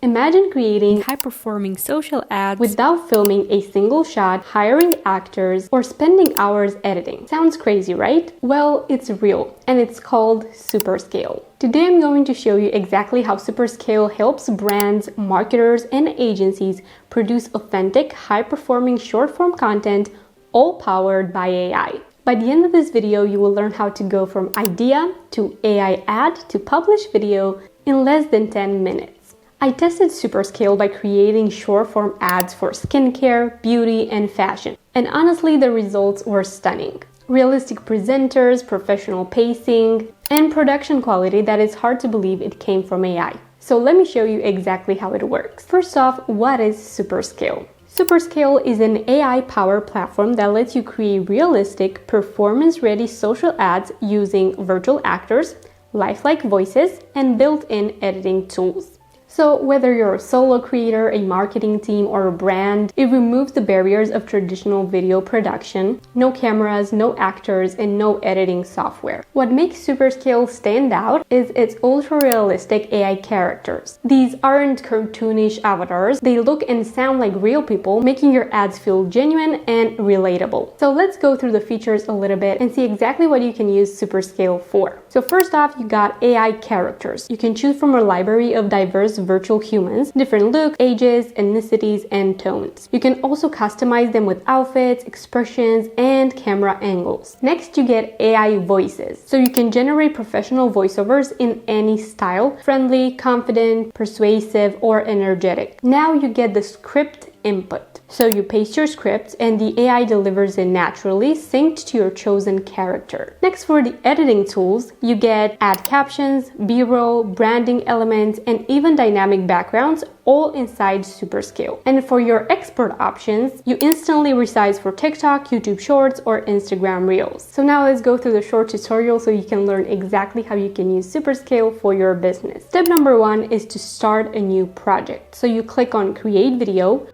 Imagine creating high-performing social ads without filming a single shot, hiring actors, or spending hours editing. Sounds crazy, right? Well, it's real, and it's called Superscale. Today I'm going to show you exactly how Superscale helps brands, marketers, and agencies produce authentic, high-performing short-form content, all powered by AI. By the end of this video, you will learn how to go from idea to AI ad to published video in less than 10 minutes. I tested Superscale by creating short-form ads for skincare, beauty, and fashion. And honestly, the results were stunning. Realistic presenters, professional pacing, and production quality that is hard to believe it came from AI. So let me show you exactly how it works. First off, what is Superscale? Superscale is an AI-powered platform that lets you create realistic, performance-ready social ads using virtual actors, lifelike voices, and built-in editing tools. So whether you're a solo creator, a marketing team, or a brand, it removes the barriers of traditional video production. No cameras, no actors, and no editing software. What makes Superscale stand out is its ultra-realistic AI characters. These aren't cartoonish avatars. They look and sound like real people, making your ads feel genuine and relatable. So let's go through the features a little bit and see exactly what you can use Superscale for. So first off, you got AI characters. You can choose from a library of diverse virtual humans, different looks, ages, ethnicities, and tones. You can also customize them with outfits, expressions, and camera angles. Next, you get AI voices. So you can generate professional voiceovers in any style, friendly, confident, persuasive, or energetic. Now you get the script input. So you paste your script and the AI delivers it naturally, synced to your chosen character. Next, for the editing tools, you get ad captions, B-roll, branding elements, and even dynamic backgrounds, all inside Superscale. And for your export options, you instantly resize for TikTok, YouTube Shorts, or Instagram Reels. So now let's go through the short tutorial so you can learn exactly how you can use Superscale for your business. Step number 1 is to start a new project. So you click on Create Video.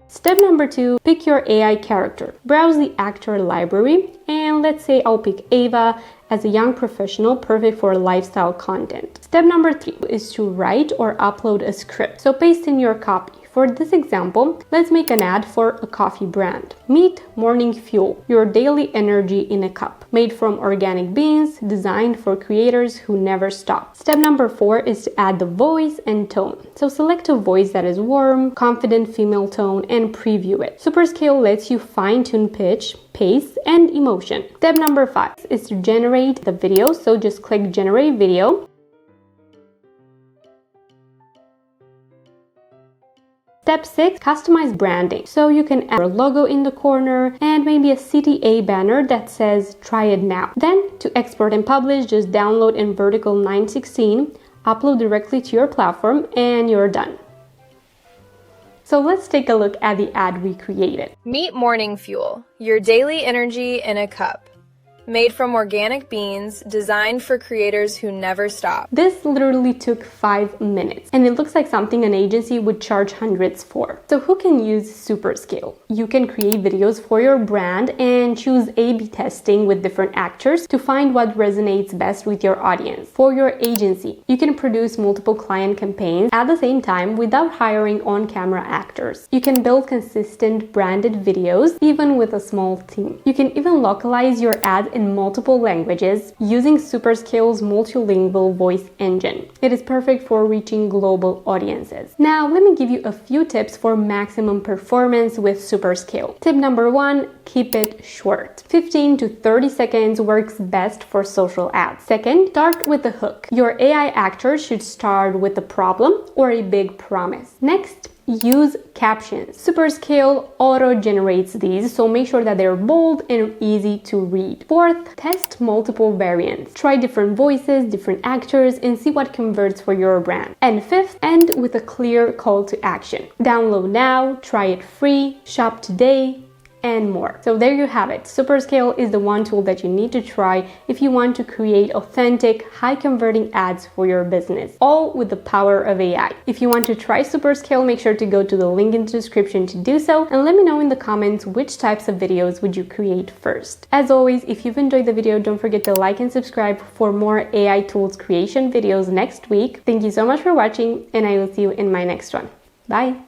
Step number 2, pick your AI character. Browse the actor library, and let's say I'll pick Ava as a young professional, perfect for lifestyle content. Step number 3 is to write or upload a script. So paste in your copy. For this example, let's make an ad for a coffee brand. Meet Morning Fuel, your daily energy in a cup. Made from organic beans, designed for creators who never stop. Step number 4 is to add the voice and tone. So select a voice that is warm, confident female tone, and preview it. Superscale lets you fine-tune pitch, pace, and emotion. Step number 5 is to generate the video. So just click Generate Video. Step 6, customize branding. So you can add a logo in the corner and maybe a CTA banner that says try it now. Then to export and publish, just download in vertical 916, upload directly to your platform, and you're done. So let's take a look at the ad we created. Meet Morning Fuel, your daily energy in a cup. Made from organic beans, designed for creators who never stop. This literally took 5 minutes, and it looks like something an agency would charge hundreds for. So who can use Superscale? You can create videos for your brand and choose A/B testing with different actors to find what resonates best with your audience. For your agency, you can produce multiple client campaigns at the same time without hiring on-camera actors. You can build consistent branded videos even with a small team. You can even localize your ad in multiple languages using Superscale's multilingual voice engine. It is perfect for reaching global audiences. Now, let me give you a few tips for maximum performance with Superscale. Tip number 1, keep it short. 15 to 30 seconds works best for social ads. Second, start with a hook. Your AI actor should start with a problem or a big promise. Next, use captions. Superscale auto-generates these, so make sure that they're bold and easy to read. Fourth, test multiple variants. Try different voices, different actors, and see what converts for your brand. And fifth, end with a clear call to action. Download now, try it free, shop today, and more. So there you have it. Superscale is the one tool that you need to try if you want to create authentic, high converting ads for your business, all with the power of AI. If you want to try Superscale, make sure to go to the link in the description to do so, and let me know in the comments which types of videos would you create first. As always, if you've enjoyed the video, don't forget to like and subscribe for more AI tools creation videos next week. Thank you so much for watching, and I will see you in my next one. Bye!